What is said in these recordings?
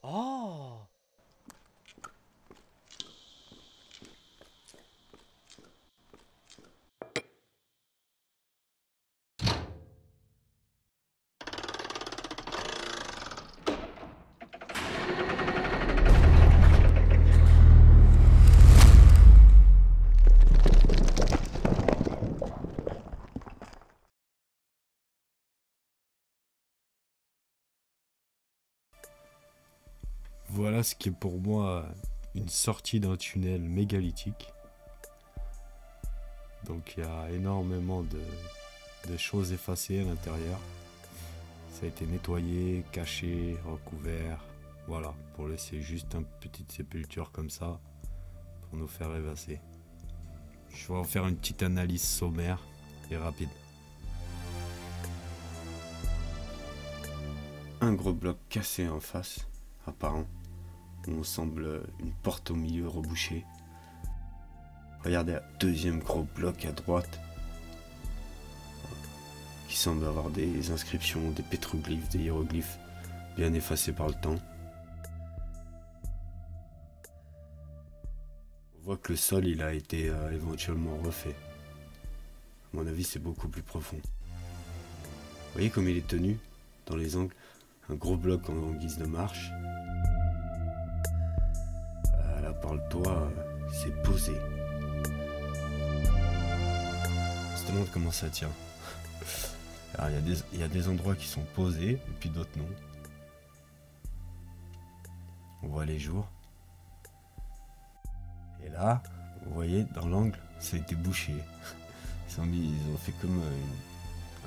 Oh! Voilà ce qui est pour moi une sortie d'un tunnel mégalithique. Donc il y a énormément de choses effacées à l'intérieur. Ça a été nettoyé, caché, recouvert. Voilà, pour laisser juste une petite sépulture comme ça, pour nous faire rêvasser. Je vais en faire une petite analyse sommaire et rapide. Un gros bloc cassé en face, apparent. On semble une porte au milieu rebouchée. Regardez un deuxième gros bloc à droite qui semble avoir des inscriptions, des pétroglyphes, des hiéroglyphes bien effacés par le temps. On voit que le sol il a été éventuellement refait. À mon avis c'est beaucoup plus profond. Vous voyez comme il est tenu dans les angles, un gros bloc en guise de marche. Là par le toit, c'est posé. On se demande comment ça tient. Alors, il y a des endroits qui sont posés et puis d'autres non. On voit les jours. Et là, vous voyez, dans l'angle, ça a été bouché. Ils ont fait comme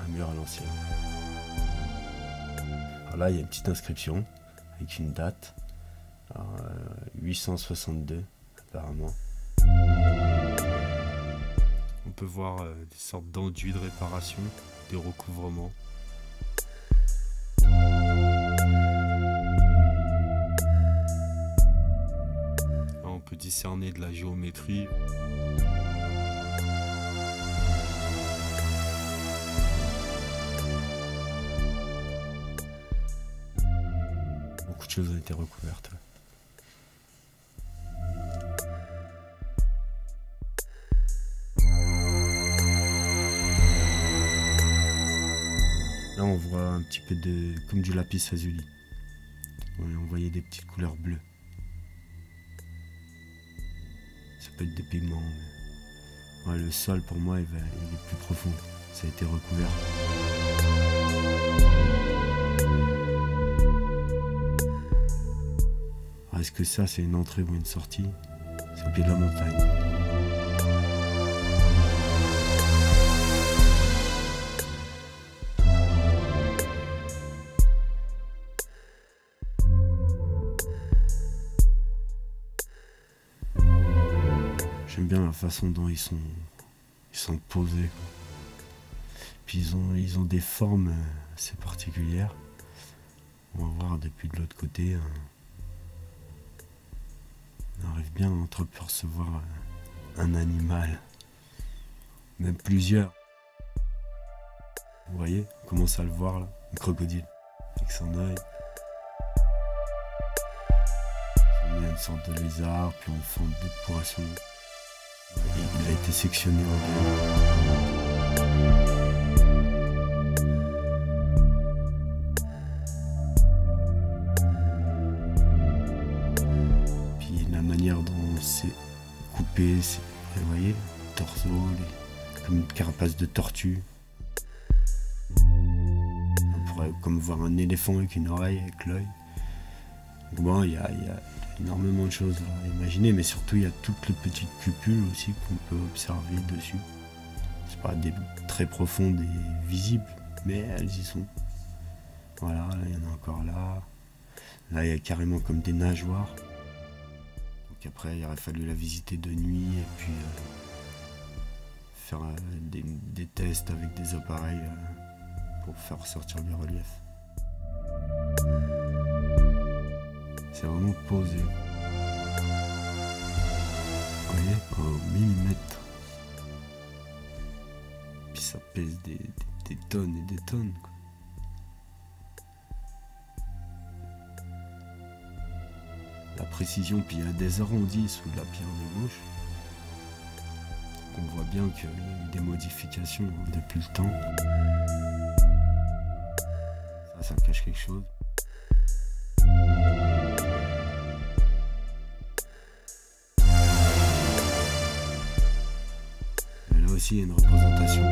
un mur à l'ancienne. Alors là, il y a une petite inscription avec une date. Alors, 862 apparemment. On peut voir des sortes d'enduits de réparation, des recouvrements. Là, on peut discerner de la géométrie. Beaucoup de choses ont été recouvertes. Là, on voit un petit peu comme du lapis lazuli. On voyait des petites couleurs bleues. Ça peut être des pigments. Mais... Ouais, le sol, pour moi, il est plus profond. Ça a été recouvert. Alors, est-ce que ça, c'est une entrée ou une sortie? C'est au pied de la montagne. J'aime bien la façon dont ils sont posés. Puis ils ont des formes assez particulières. On va voir depuis de l'autre côté. On arrive bien à entrepercevoir un animal. Même plusieurs. Vous voyez, on commence à le voir là, un crocodile, avec son œil. On a une sorte de lézard, puis on forme des poissons. Il a été sectionné en deux. Puis la manière dont c'est coupé, vous voyez, le torso, comme une carapace de tortue. On pourrait comme voir un éléphant avec une oreille, avec l'œil. Bon, il y a énormément de choses à imaginer, mais surtout il y a toutes les petites cupules aussi qu'on peut observer dessus. C'est pas des très profondes et visibles, mais elles y sont. Voilà, là il y en a encore là. Là il y a carrément comme des nageoires. Donc après il aurait fallu la visiter de nuit et puis faire des tests avec des appareils pour faire ressortir du relief. C'est vraiment posé. Vous voyez, au millimètre. Puis ça pèse des tonnes et des tonnes, quoi. précision, puis il y a des arrondis sous la pierre de gauche. On voit bien qu'il y a eu des modifications depuis le temps. Ça cache quelque chose. Et là aussi, il y a une représentation.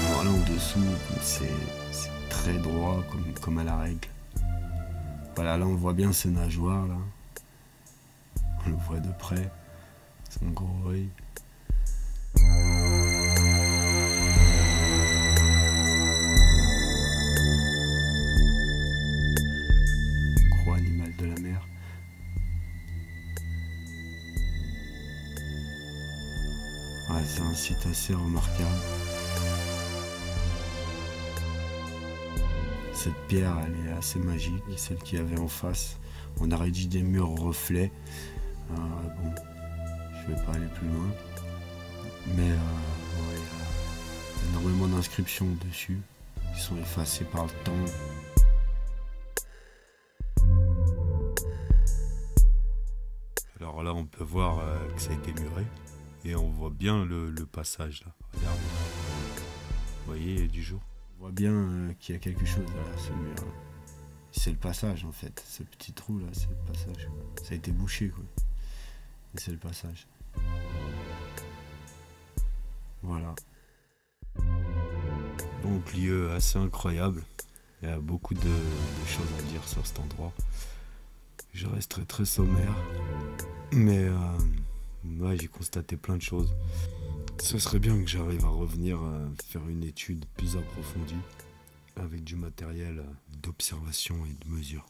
Alors là, en dessous, c'est très droit, comme à la règle. Voilà, là, on voit bien ses nageoires, là. On le voit de près, son gros œil. Gros animal de la mer. Ouais, c'est un site assez remarquable. Cette pierre, elle est assez magique, celle qu'il y avait en face. On a rédigé des murs reflets. Bon, je vais pas aller plus loin, mais ouais, il y a énormément d'inscriptions dessus qui sont effacées par le temps. Alors là, on peut voir que ça a été muré et on voit bien le passage là. Regardez, vous voyez, il y a du jour. On voit bien qu'il y a quelque chose derrière ce mur. C'est le passage en fait, ce petit trou là, c'est le passage. Ça a été bouché quoi. Et c'est le passage. Voilà. Donc lieu assez incroyable. Il y a beaucoup de choses à dire sur cet endroit. Je resterai très sommaire. Mais ouais, j'ai constaté plein de choses. Ce serait bien que j'arrive à revenir faire une étude plus approfondie avec du matériel d'observation et de mesure.